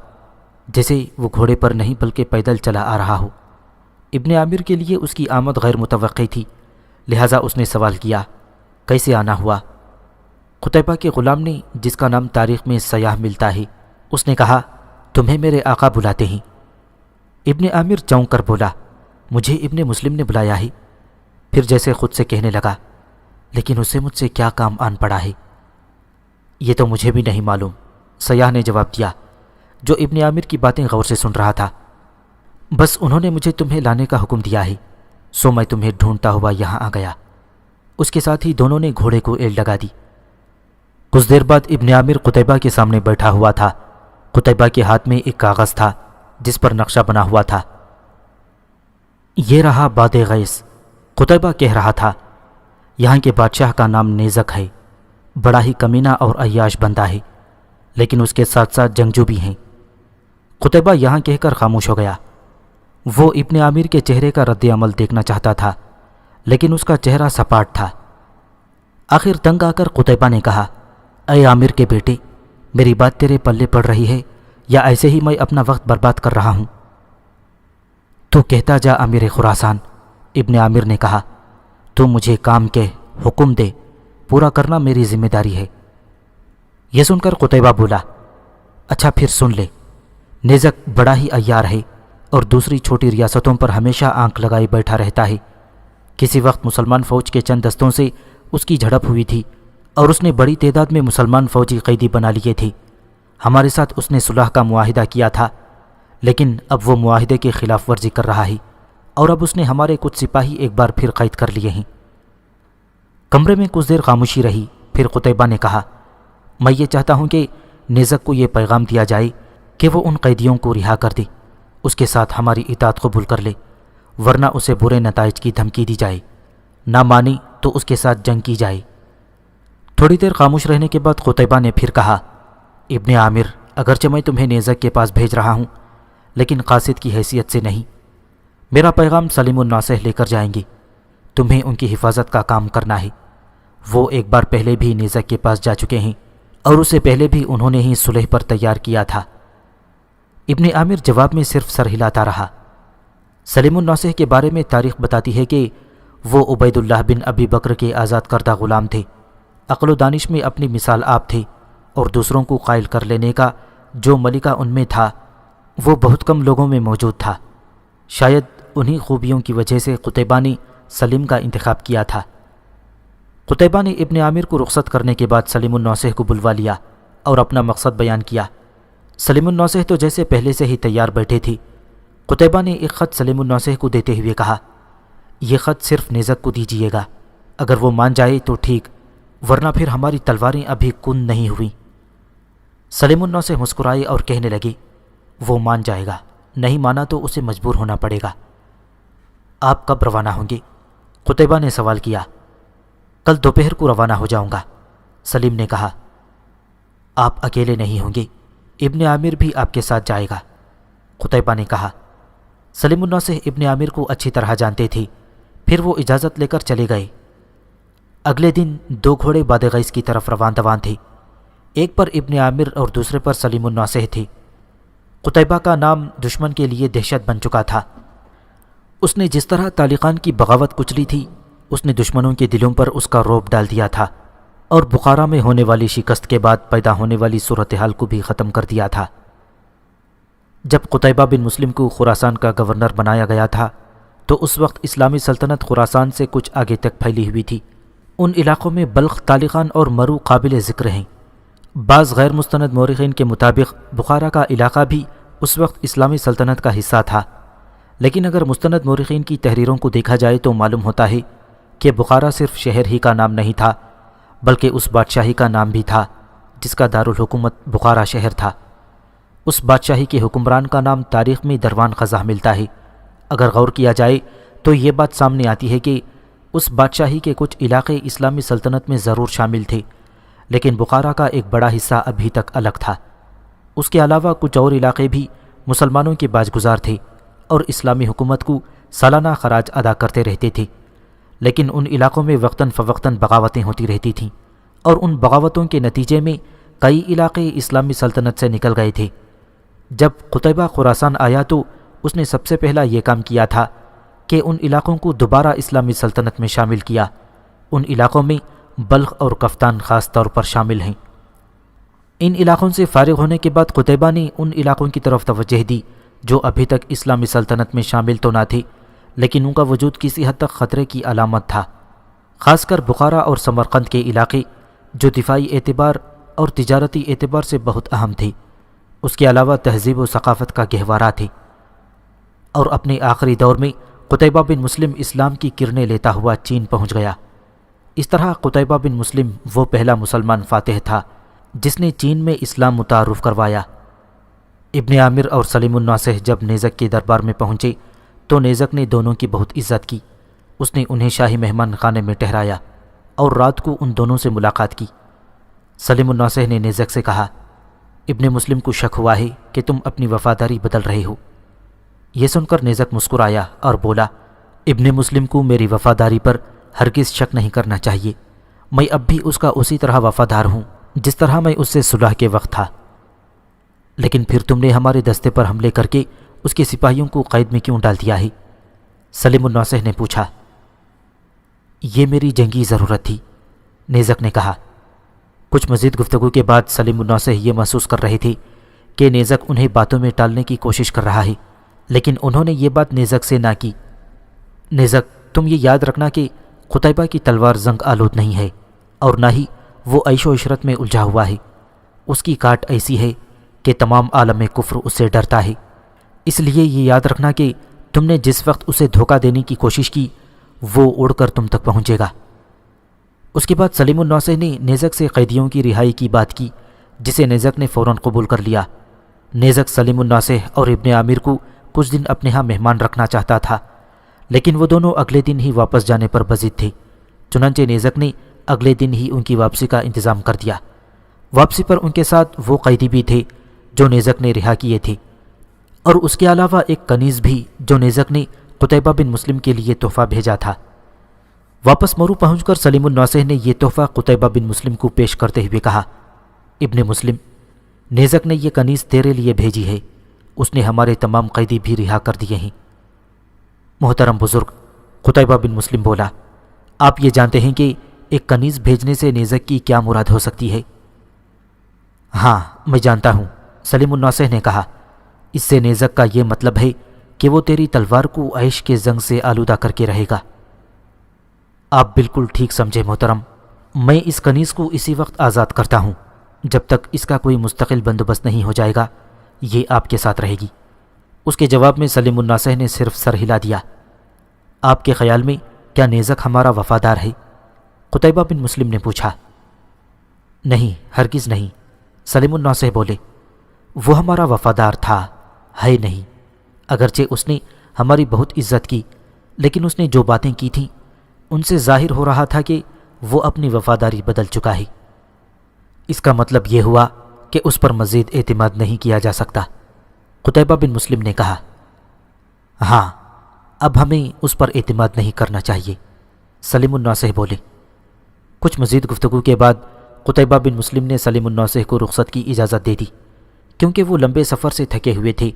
جیسے وہ گھوڑے پر نہیں بلکہ پیدل چلا آ رہا ہو۔ ابن عامر کے لیے اس کی آمد غیر متوقع تھی، لہٰذا اس نے سوال کیا، کیسے آنا ہوا؟ قتیبہ کے غلام نے، جس کا نام تاریخ میں سیاح ملتا ہے، اس نے کہا، تمہیں میرے آقا بلاتے ہیں۔ ابن عامر چونک کر بولا، مجھے ابن مسلم نے بلایا ہے۔ پھر جیسے خود سے کہنے لگا، لیکن اسے مجھ سے کیا کام آن پڑا ہے؟ یہ تو مجھے بھی نہیں معلوم، سیاح نے جواب دیا، جو ابن عامر کی باتیں غور سے سن رہا تھا۔ بس انہوں نے مجھے تمہیں لانے کا حکم دیا ہے، سو میں تمہیں ڈھونڈتا ہوا یہاں آ گیا۔ اس کے ساتھ ہی دونوں نے گھوڑے کو ایل لگا دی۔ کچھ دیر بعد ابن عامر قتیبہ کے سامنے بیٹھا ہوا تھا۔ قتیبہ کے ہاتھ میں ایک کاغذ تھا جس پر نقشہ بنا ہوا تھا۔ یہ رہا باد غیث، قتیبہ کہہ رہا تھا۔ یہاں کے بادشاہ کا نام نیزک ہے، بڑا ہی کمینہ اور عیاش بندہ ہے، لیکن اس کے ساتھ ساتھ جنگجو بھی ہیں۔ قتیبہ یہاں کہہ کر خاموش ہو گیا۔ وہ ابن عامر کے چہرے کا رد عمل دیکھنا چاہتا تھا، لیکن اس کا چہرہ سپاٹ تھا۔ آخر تنگ آ کر قتیبہ نے کہا، اے عامر کے بیٹے، میری بات تیرے پلے پڑ رہی ہے یا ایسے ہی میں اپنا وقت برباد کر رہا ہوں؟ تو کہتا جا امیر خراسان، ابن عامر نے کہا، تو مجھے کام کے حکم دے، پورا کرنا میری ذمہ داری ہے۔ یہ سن کر قتیبہ بولا، اچھا پھر سن لے، نیزک بڑا ہی عیار ہے اور دوسری چھوٹی ریاستوں پر ہمیشہ آنکھ لگائے بیٹھا رہتا ہے۔ کسی وقت مسلمان فوج کے چند دستوں سے اس کی جھڑپ ہوئی تھی اور اس نے بڑی تعداد میں مسلمان فوجی قیدی بنا لیے تھے۔ ہمارے ساتھ اس نے صلح کا معاہدہ کیا تھا، لیکن اب وہ معاہدے کی خلاف ورزی کر رہا ہے اور اب اس نے ہمارے کچھ سپاہی ایک بار پھر قید کر لیے ہیں۔ کمرے میں کچھ دیر خاموشی رہی، پھر قتیبہ نے کہا، میں یہ چاہتا ہوں کہ نیزک کو یہ پیغام دیا جائے کہ وہ ان قیدیوں کو رہا کر دے، اس کے ساتھ ہماری اطاعت قبول کر لے، ورنہ اسے برے نتائج کی دھمکی دی جائے، نہ مانی تو اس کے ساتھ جنگ کی جائے۔ تھوڑی دیر خاموش رہنے کے بعد قتیبہ نے پھر کہا، ابن عامر، اگرچہ میں تمہیں نیزک کے پاس بھیج رہا ہوں لیکن قاصد کی حیثیت سے نہیں۔ میرا پیغام سلیم الناصح لے کر جائیں گے، تمہیں ان کی حفاظت کا کام کرنا ہے۔ وہ ایک بار پہلے بھی نیزک کے پاس جا چکے ہیں اور اسے پہلے بھی انہوں نے ہی صلح پر تیار کیا تھا۔ ابن عامر جواب میں صرف سر ہلاتا رہا۔ سلیم الناصح کے بارے میں تاریخ بتاتی ہے کہ وہ عبید اللہ بن ابی بکر کے آزاد کردہ غلام تھے، عقل و دانش میں اپنی مثال آپ تھے اور دوسروں کو قائل کر لینے کا جو ملکہ ان میں تھا وہ بہت کم لوگوں میں موجود تھا۔ شاید انہی خوبیوں کی وجہ سے قتیبہ نے سلیم کا انتخاب کیا تھا۔ قتیبہ نے ابن عامر کو رخصت کرنے کے بعد سلیم الناصح کو بلوا لیا اور اپنا مقصد بیان کیا۔ سلیم الناصح تو جیسے پہلے سے ہی تیار بیٹھے تھے۔ قتیبہ نے ایک خط سلیم الناصح کو دیتے ہوئے کہا، یہ خط صرف نیزک کو دیجیے گا، اگر وہ مان جائے تو ٹھیک، ورنہ پھر ہماری تلواریں ابھی کن نہیں ہوئیں۔ سلیم الناصح مسکرائے اور کہنے لگے، وہ مان جائے گا، نہیں مانا تو اسے مجبور ہونا پڑے گا۔ آپ کب روانہ ہوں گے؟ قتیبہ نے سوال کیا۔ کل دوپہر کو روانہ ہو جاؤں گا، سلیم نے کہا۔ آپ اکیلے نہیں ہوں گے، ابن عامر بھی آپ کے ساتھ جائے گا، قتیبہ نے کہا۔ سلیم الناصح ابن عامر کو اچھی طرح جانتے تھے، پھر وہ اجازت لے کر چلے گئے۔ اگلے دن 2 گھوڑے باد غیث کی طرف روان دوان تھے، ایک پر ابن عامر اور دوسرے پر سلیم الناصح تھے۔ قتیبہ کا نام دشمن کے لیے دہشت بن چکا تھا۔ اس نے جس طرح طالقان کی بغاوت کچلی تھی، اس نے دشمنوں کے دلوں پر اس کا رعب ڈال دیا تھا اور بخارا میں ہونے والی شکست کے بعد پیدا ہونے والی صورتحال کو بھی ختم کر دیا تھا۔ جب قتیبہ بن مسلم کو خراسان کا گورنر بنایا گیا تھا تو اس وقت اسلامی سلطنت خراسان سے کچھ آگے تک پھیلی ہوئی تھی۔ ان علاقوں میں بلخ، طالقان اور مرو قابل ذکر ہیں۔ بعض غیر مستند مورخین کے مطابق بخارا کا علاقہ بھی اس وقت اسلامی سلطنت کا حصہ تھا، لیکن اگر مستند مورخین کی تحریروں کو دیکھا جائے تو معلوم ہوتا ہے کہ بخارا صرف شہر ہی کا نام نہیں تھا بلکہ اس بادشاہی کا نام بھی تھا جس کا دارالحکومت بخارا شہر تھا۔ اس بادشاہی کے حکمران کا نام تاریخ میں دروان خزاں ملتا ہے۔ اگر غور کیا جائے تو یہ بات سامنے آتی ہے کہ اس بادشاہی کے کچھ علاقے اسلامی سلطنت میں ضرور شامل تھے، لیکن بخارا کا ایک بڑا حصہ ابھی تک الگ تھا۔ اس کے علاوہ کچھ اور علاقے بھی مسلمانوں کے باجگزار تھے اور اسلامی حکومت کو سالانہ خراج ادا کرتے رہتے تھے، لیکن ان علاقوں میں وقتاً فوقتاً بغاوتیں ہوتی رہتی تھیں اور ان بغاوتوں کے نتیجے میں کئی علاقے اسلامی سلطنت سے نکل گئے تھے۔ جب قتیبہ خراسان آیا تو اس نے سب سے پہلا یہ کام کیا تھا کہ ان علاقوں کو دوبارہ اسلامی سلطنت میں شامل کیا۔ ان علاقوں میں بلخ اور کفتان خاص طور پر شامل ہیں۔ ان علاقوں سے فارغ ہونے کے بعد قتیبہ نے ان علاقوں کی طرف توجہ دی جو ابھی تک اسلامی سلطنت میں شامل تو نہ تھے لیکن ان کا وجود کسی حد تک خطرے کی علامت تھا، خاص کر بخارا اور سمرقند کے علاقے جو دفاعی اعتبار اور تجارتی اعتبار سے بہت اہم تھے۔ اس کے علاوہ تہذیب و ثقافت کا گہوارہ تھے۔ اور اپنے آخری دور میں قتیبہ بن مسلم اسلام کی کرنیں لیتا ہوا چین پہنچ گیا۔ اس طرح قتیبہ بن مسلم وہ پہلا مسلمان فاتح تھا جس نے چین میں اسلام متعارف کروایا۔ ابن عامر اور سلیم الناصح جب نیزک کے دربار میں پہنچے تو نیزک نے دونوں کی بہت عزت کی۔ اس نے انہیں شاہی مہمان خانے میں ٹھہرایا اور رات کو ان دونوں سے ملاقات کی۔ سلیم الناصح نے نیزک سے کہا، ابن مسلم کو شک ہوا ہے کہ تم اپنی وفاداری بدل رہے ہو۔ یہ سن کر نیزک مسکرایا اور بولا، ابن مسلم کو میری وفاداری پر ہرگز شک نہیں کرنا چاہیے، میں اب بھی اس کا اسی طرح وفادار ہوں جس طرح میں اس سے صلح کے وقت تھا۔ لیکن پھر تم نے ہمارے دستے پر حملے کر کے اس کے سپاہیوں کو قید میں کیوں ڈال دیا ہے؟ سلیم الناصح نے پوچھا۔ یہ میری جنگی ضرورت تھی، نیزک نے کہا۔ کچھ مزید گفتگو کے بعد سلیم الناصح یہ محسوس کر رہے تھے کہ نیزک انہیں باتوں میں ٹالنے کی کوشش کر رہا ہے، لیکن انہوں نے یہ بات نیزک سے نہ کی۔ نیزک، تم یہ یاد رکھنا کہ قتیبہ کی تلوار زنگ آلود نہیں ہے، اور نہ ہی وہ عیش و عشرت میں الجھا ہوا ہے۔ اس کی کاٹ ایسی ہے کہ تمام عالم کفر اس سے ڈرتا ہے۔ اس لیے یہ یاد رکھنا کہ تم نے جس وقت اسے دھوکہ دینے کی کوشش کی وہ اڑ کر تم تک پہنچے گا۔ اس کے بعد سلیم الناصح نے نیزک سے قیدیوں کی رہائی کی بات کی، جسے نیزک نے فوراً قبول کر لیا۔ نیزک سلیم الناصح اور ابن عامر کو کچھ دن اپنے ہاں مہمان رکھنا چاہتا تھا، لیکن وہ دونوں اگلے دن ہی واپس جانے پر بضد تھے۔ چنانچہ نیزک نے اگلے دن ہی ان کی واپسی کا انتظام کر دیا۔ واپسی پر ان کے ساتھ وہ قیدی بھی تھے جو نیزک نے رہا کیے تھے، اور اس کے علاوہ ایک کنیز بھی جو نیزک نے قتیبہ بن مسلم کے لیے تحفہ بھیجا تھا۔ واپس مرو پہنچ کر سلیم الناصح نے یہ تحفہ قتیبہ بن مسلم کو پیش کرتے ہوئے کہا، ابن مسلم، نیزک نے یہ کنیز تیرے لیے بھیجی ہے، اس نے ہمارے تمام قیدی بھی رہا کر دیے ہیں۔ محترم بزرگ، قتیبہ بن مسلم بولا، آپ یہ جانتے ہیں کہ ایک کنیز بھیجنے سے نیزک کی کیا مراد ہو سکتی ہے؟ ہاں، میں جانتا ہوں، سلیم الناصح نے کہا۔ اس سے نیزک کا یہ مطلب ہے کہ وہ تیری تلوار کو عیش کے زنگ سے آلودہ کر کے رہے گا۔ آپ بالکل ٹھیک سمجھے محترم، میں اس کنیز کو اسی وقت آزاد کرتا ہوں جب تک اس کا کوئی مستقل بندوبست نہیں ہو جائے گا، یہ آپ کے ساتھ رہے گی۔ اس کے جواب میں سلیم الناصح نے صرف سر ہلا دیا۔ آپ کے خیال میں کیا نیزک ہمارا وفادار ہے؟ قتیبہ بن مسلم نے پوچھا۔ نہیں، ہرگز نہیں، سلیم الناصح بولے، وہ ہمارا وفادار تھا، ہے نہیں۔ اگرچہ اس نے ہماری بہت عزت کی، لیکن اس نے جو باتیں کی تھیں ان سے ظاہر ہو رہا تھا کہ وہ اپنی وفاداری بدل چکا ہے۔ اس کا مطلب یہ ہوا کہ اس پر مزید اعتماد نہیں کیا جا سکتا، قتیبہ بن مسلم نے کہا۔ ہاں، اب ہمیں اس پر اعتماد نہیں کرنا چاہیے، سلیم الناصح بولے۔ کچھ مزید گفتگو کے بعد قتیبہ بن مسلم نے سلیم الناصح کو رخصت کی اجازت دے دی، کیونکہ وہ لمبے سفر سے تھکے ہوئے تھے۔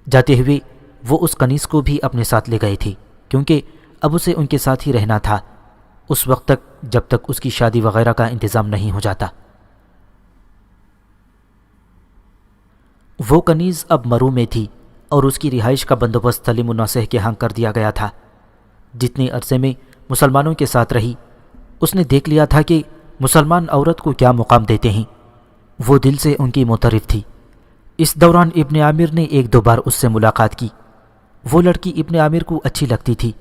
جاتے ہوئے وہ اس کنیز کو بھی اپنے ساتھ لے گئے تھے، کیونکہ اب اسے ان کے ساتھ ہی رہنا تھا اس وقت تک جب تک اس کی شادی وغیرہ کا انتظام نہیں ہو جاتا۔ وہ کنیز اب مرو میں تھی اور اس کی رہائش کا بندوبست سلیم الناصح کے ہاں کر دیا گیا تھا۔ جتنے عرصے میں مسلمانوں کے ساتھ رہی، اس نے دیکھ لیا تھا کہ مسلمان عورت کو کیا مقام دیتے ہیں۔ وہ دل سے ان کی معترف تھی۔ اس دوران ابن عامر نے ایک دو بار اس سے ملاقات کی۔ وہ لڑکی ابن عامر کو اچھی لگتی تھی۔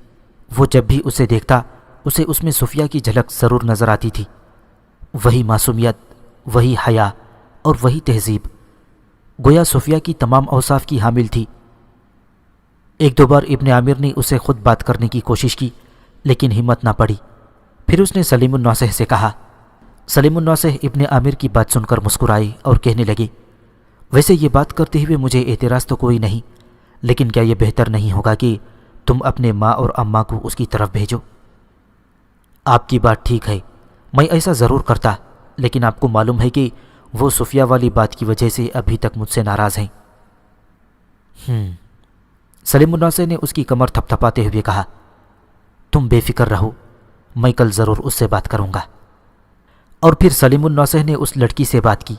وہ جب بھی اسے دیکھتا اسے اس میں صفیہ کی جھلک ضرور نظر آتی تھی۔ وہی معصومیت، وہی حیا اور وہی تہذیب، گویا صفیہ کی تمام اوصاف کی حامل تھی۔ ایک دو بار ابن عامر نے اسے خود بات کرنے کی کوشش کی، لیکن ہمت نہ پڑی۔ پھر اس نے سلیم الناصح سے کہا۔ سلیم الناصح ابن عامر کی بات سن کر مسکرائے اور کہنے لگے، ویسے یہ بات کرتے ہوئے مجھے اعتراض تو کوئی نہیں، لیکن کیا یہ بہتر نہیں ہوگا کہ تم اپنے ماں اور اماں کو اس کی طرف بھیجو؟ آپ کی بات ٹھیک ہے، میں ایسا ضرور کرتا، لیکن آپ کو معلوم ہے کہ وہ صفیہ والی بات کی وجہ سے ابھی تک مجھ سے ناراض ہیں۔ سلیم الناصح نے اس کی کمر تھپ تھپاتے ہوئے کہا، تم بے فکر رہو، میں کل ضرور اس سے بات کروں گا۔ اور پھر سلیم الناصح نے اس لڑکی سے بات کی۔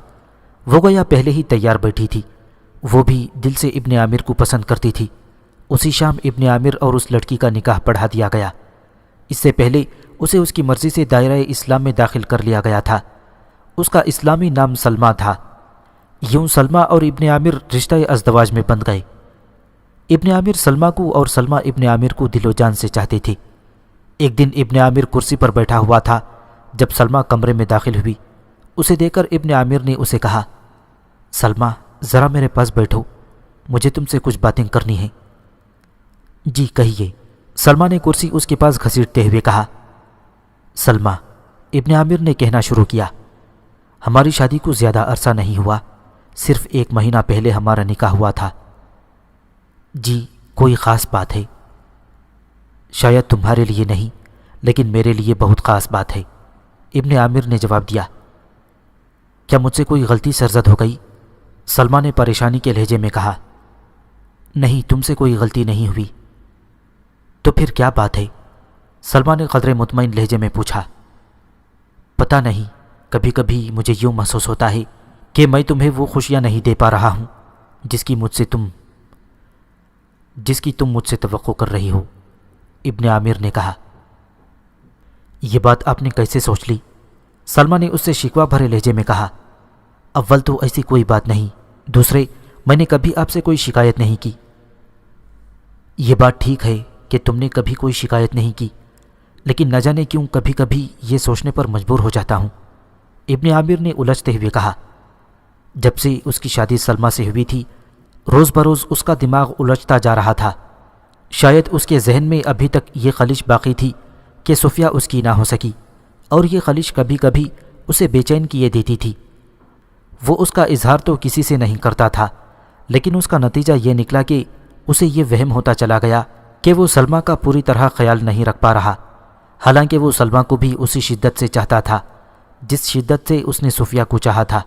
وہ گویا پہلے ہی تیار بیٹھی تھی، وہ بھی دل سے ابن عامر کو پسند کرتی تھی۔ اسی شام ابن عامر اور اس لڑکی کا نکاح پڑھا دیا گیا۔ اس سے پہلے اسے اس کی مرضی سے دائرہ اسلام میں داخل کر لیا گیا تھا۔ اس کا اسلامی نام سلمہ تھا۔ یوں سلمہ اور ابن عامر رشتہ ازدواج میں بندھ گئے۔ ابن عامر سلمہ کو اور سلمہ ابن عامر کو دل و جان سے چاہتے تھے۔ ایک دن ابن عامر کرسی پر بیٹھا ہوا تھا جب سلمہ کمرے میں داخل ہوئی۔ اسے دیکھ کر ابن عامر نے اسے کہا، سلمہ ذرا میرے پاس بیٹھو، مجھے تم سے کچھ باتیں کرنی ہیں۔ جی کہیے، سلمہ نے کرسی اس کے پاس گھسیٹتے ہوئے کہا۔ سلمہ، ابن عامر نے کہنا شروع کیا، ہماری شادی کو زیادہ عرصہ نہیں ہوا، صرف 1 مہینہ پہلے ہمارا نکاح ہوا تھا۔ جی کوئی خاص بات ہے؟ شاید تمہارے لیے نہیں، لیکن میرے لیے بہت خاص بات ہے، ابن عامر نے جواب دیا۔ کیا مجھ سے کوئی غلطی سرزد ہو گئی؟ سلمہ نے پریشانی کے لہجے میں کہا۔ نہیں، تم سے کوئی غلطی نہیں ہوئی۔ تو پھر کیا بات ہے؟ سلمہ نے قدرے مطمئن لہجے میں پوچھا۔ پتہ نہیں، کبھی کبھی مجھے یوں محسوس ہوتا ہے کہ میں تمہیں وہ خوشیاں نہیں دے پا رہا ہوں جس کی تم مجھ سے توقع کر رہی ہو، ابن عامر نے کہا۔ یہ بات آپ نے کیسے سوچ لی؟ سلمہ نے اس سے شکوہ بھرے لہجے میں کہا۔ اول تو ایسی کوئی بات نہیں، دوسرے میں نے کبھی آپ سے کوئی شکایت نہیں کی۔ یہ بات ٹھیک ہے کہ تم نے کبھی کوئی شکایت نہیں کی، لیکن نہ جانے کیوں کبھی کبھی یہ سوچنے پر مجبور ہو جاتا ہوں، ابن عامر نے الجھتے ہوئے کہا۔ جب سے اس کی شادی سلمہ سے ہوئی تھی، روز بروز اس کا دماغ الجھتا جا رہا تھا۔ شاید اس کے ذہن میں ابھی تک یہ خلش باقی تھی کہ صفیہ اس کی نہ ہو سکی، اور یہ خلش کبھی کبھی اسے بے چین کیے دیتی تھی۔ وہ اس کا اظہار تو کسی سے نہیں کرتا تھا، لیکن اس کا نتیجہ یہ نکلا کہ اسے یہ وہم ہوتا چلا گیا کہ وہ سلمہ کا پوری طرح خیال نہیں رکھ پا رہا، حالانکہ وہ سلمہ کو بھی اسی شدت سے چاہتا تھا جس شدت سے اس نے صفیہ کو چاہا تھا۔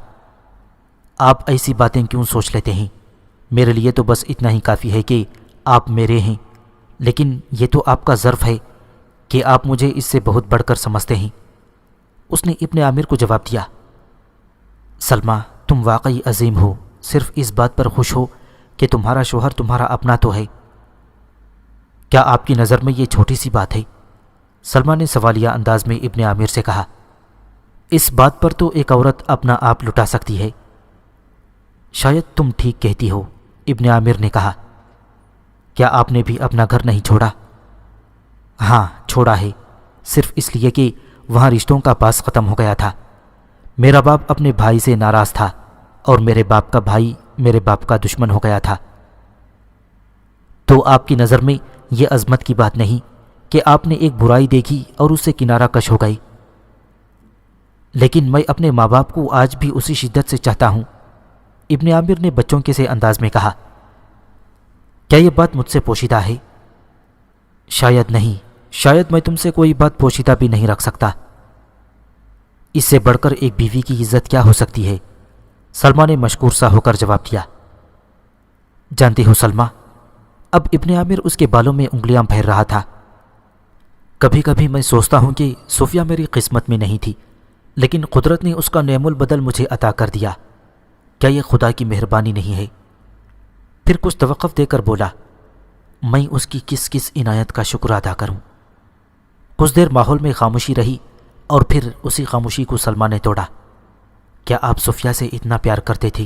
آپ ایسی باتیں کیوں سوچ لیتے ہیں؟ میرے لیے تو بس اتنا ہی کافی ہے کہ آپ میرے ہیں، لیکن یہ تو آپ کا ظرف ہے کہ آپ مجھے اس سے بہت بڑھ کر سمجھتے ہیں، اس نے ابن عامر کو جواب دیا۔ سلمہ، تم واقعی عظیم ہو، صرف اس بات پر خوش ہو کہ تمہارا شوہر تمہارا اپنا تو ہے۔ کیا آپ کی نظر میں یہ چھوٹی سی بات ہے؟ سلمہ نے سوالیہ انداز میں ابن عامر سے کہا۔ اس بات پر تو ایک عورت اپنا آپ لٹا سکتی ہے۔ شاید تم ٹھیک کہتی ہو، ابن عامر نے کہا۔ کیا آپ نے بھی اپنا گھر نہیں چھوڑا؟ ہاں، چھوڑا ہے، صرف اس لیے کہ وہاں رشتوں کا پاس ختم ہو گیا تھا۔ میرا باپ اپنے بھائی سے ناراض تھا، اور میرے باپ کا بھائی میرے باپ کا دشمن ہو گیا تھا۔ تو آپ کی نظر میں یہ عظمت کی بات نہیں کہ آپ نے ایک برائی دیکھی اور اس سے کنارہ کش ہو گئی؟ لیکن میں اپنے ماں باپ کو آج بھی اسی شدت سے چاہتا ہوں، ابن عامر نے بچوں کے سے انداز میں کہا۔ کیا یہ بات مجھ سے پوشیدہ ہے؟ شاید نہیں، شاید میں تم سے کوئی بات پوشیدہ بھی نہیں رکھ سکتا۔ اس سے بڑھ کر ایک بیوی کی عزت کیا ہو سکتی ہے؟ سلمہ نے مشکور سا ہو کر جواب دیا۔ جانتی ہو سلمہ، اب ابن عامر اس کے بالوں میں انگلیاں پھیر رہا تھا۔ کبھی کبھی میں سوچتا ہوں کہ صفیہ میری قسمت میں نہیں تھی، لیکن قدرت نے اس کا نعم البدل مجھے عطا کر دیا۔ کیا یہ خدا کی مہربانی نہیں ہے؟ پھر کچھ توقف دے کر بولا، میں اس کی کس کس عنایت کا شکر ادا کروں۔ کچھ دیر ماحول میں خاموشی رہی، اور پھر اسی خاموشی کو سلمہ نے توڑا۔ کیا آپ صفیہ سے اتنا پیار کرتے تھے؟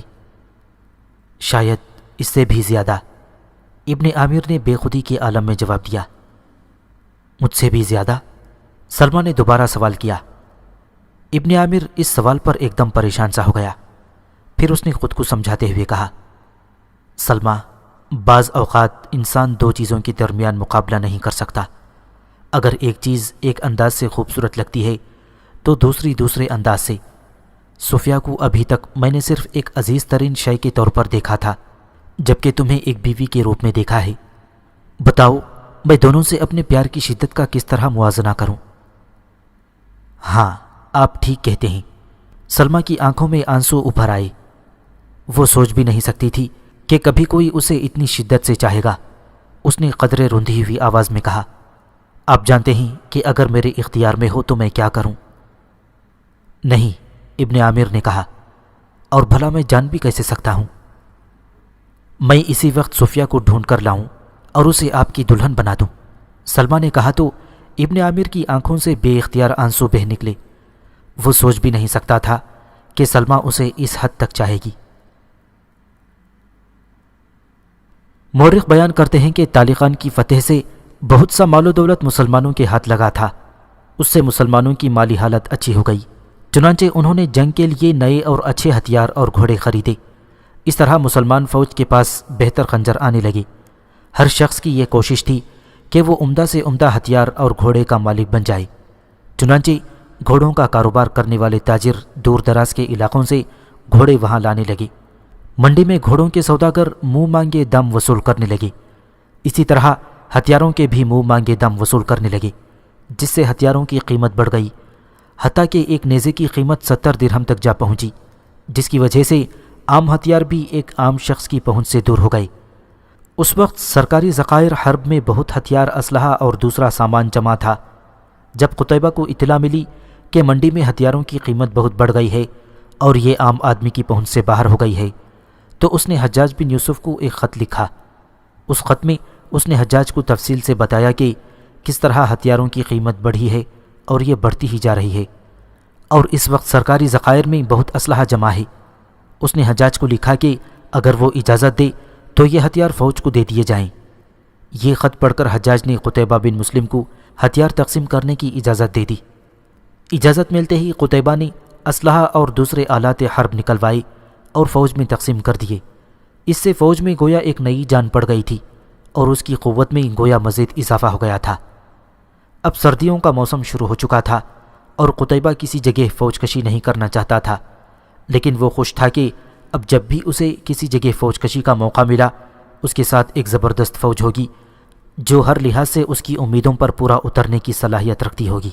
شاید اس سے بھی زیادہ، ابن عامر نے بے خودی کے عالم میں جواب دیا۔ مجھ سے بھی زیادہ؟ سلمہ نے دوبارہ سوال کیا۔ ابن عامر اس سوال پر ایک دم پریشان سا ہو گیا، پھر اس نے خود کو سمجھاتے ہوئے کہا، سلمہ، بعض اوقات انسان دو چیزوں کے درمیان مقابلہ نہیں کر سکتا۔ اگر ایک چیز ایک انداز سے خوبصورت لگتی ہے تو دوسری دوسرے انداز سے۔ صفیہ کو ابھی تک میں نے صرف ایک عزیز ترین شے کے طور پر دیکھا تھا، جبکہ تمہیں ایک بیوی کے روپ میں دیکھا ہے۔ بتاؤ، میں دونوں سے اپنے پیار کی شدت کا کس طرح موازنہ کروں؟ ہاں، آپ ٹھیک کہتے ہیں۔ سلمہ کی آنکھوں میں آنسو ابھر آئے۔ وہ سوچ بھی نہیں سکتی تھی کہ کبھی کوئی اسے اتنی شدت سے چاہے گا۔ اس نے قدرے روندھی ہوئی آواز میں کہا، آپ جانتے ہیں کہ اگر میرے اختیار میں ہو تو میں کیا کروں؟ نہیں، ابن عامر نے کہا، اور بھلا میں جان بھی کیسے سکتا ہوں؟ میں اسی وقت صفیہ کو ڈھونڈ کر لاؤں اور اسے آپ کی دلہن بنا دوں، سلمہ نے کہا تو ابن عامر کی آنکھوں سے بے اختیار آنسو بہہ نکلے۔ وہ سوچ بھی نہیں سکتا تھا کہ سلمہ اسے اس حد تک چاہے گی۔ مورخ بیان کرتے ہیں کہ تالی خان کی فتح سے بہت سا مال و دولت مسلمانوں کے ہاتھ لگا تھا۔ اس سے مسلمانوں کی مالی حالت اچھی ہو گئی، چنانچہ انہوں نے جنگ کے لیے نئے اور اچھے ہتھیار اور گھوڑے خریدے۔ اس طرح مسلمان فوج کے پاس بہتر خنجر آنے لگے۔ ہر شخص کی یہ کوشش تھی کہ وہ عمدہ سے عمدہ ہتھیار اور گھوڑے کا مالک بن جائے۔ چنانچہ گھوڑوں کا کاروبار کرنے والے تاجر دور دراز کے علاقوں سے گھوڑے وہاں لانے لگے۔ منڈی میں گھوڑوں کے سوداگر منہ مانگے دم وصول کرنے لگے۔ اسی طرح ہتھیاروں کے بھی منہ مانگے دم وصول کرنے لگے، جس سے ہتھیاروں کی قیمت بڑھ گئی، حتیٰ کہ ایک نیزے کی قیمت 70 درہم تک جا پہنچی، جس کی وجہ سے عام ہتھیار بھی ایک عام شخص کی پہنچ سے دور ہو گئے۔ اس وقت سرکاری ذخائر حرب میں بہت ہتھیار، اسلحہ اور دوسرا سامان جمع تھا۔ جب قتیبہ کو اطلاع ملی کہ منڈی میں ہتھیاروں کی قیمت بہت بڑھ گئی ہے اور یہ عام آدمی کی پہنچ سے باہر ہو گئی ہے، تو اس نے حجاج بن یوسف کو ایک خط لکھا۔ اس خط میں اس نے حجاج کو تفصیل سے بتایا کہ کس طرح ہتھیاروں کی قیمت بڑھی ہے اور یہ بڑھتی ہی جا رہی ہے، اور اس وقت سرکاری ذخائر میں بہت اسلحہ جمع ہے۔ اس نے حجاج کو لکھا کہ اگر وہ اجازت دے تو یہ ہتھیار فوج کو دے دیے جائیں۔ یہ خط پڑھ کر حجاج نے قتیبہ بن مسلم کو ہتھیار تقسیم کرنے کی اجازت دے دی۔ اجازت ملتے ہی قتیبہ نے اسلحہ اور دوسرے آلات حرب نکلوائے اور فوج میں تقسیم کر دیے۔ اس سے فوج میں گویا ایک نئی جان پڑ گئی تھی اور اس کی قوت میں گویا مزید اضافہ ہو گیا تھا۔ اب سردیوں کا موسم شروع ہو چکا تھا اور قتیبہ کسی جگہ فوج کشی نہیں کرنا چاہتا تھا، لیکن وہ خوش تھا کہ اب جب بھی اسے کسی جگہ فوج کشی کا موقع ملا، اس کے ساتھ ایک زبردست فوج ہوگی جو ہر لحاظ سے اس کی امیدوں پر پورا اترنے کی صلاحیت رکھتی ہوگی۔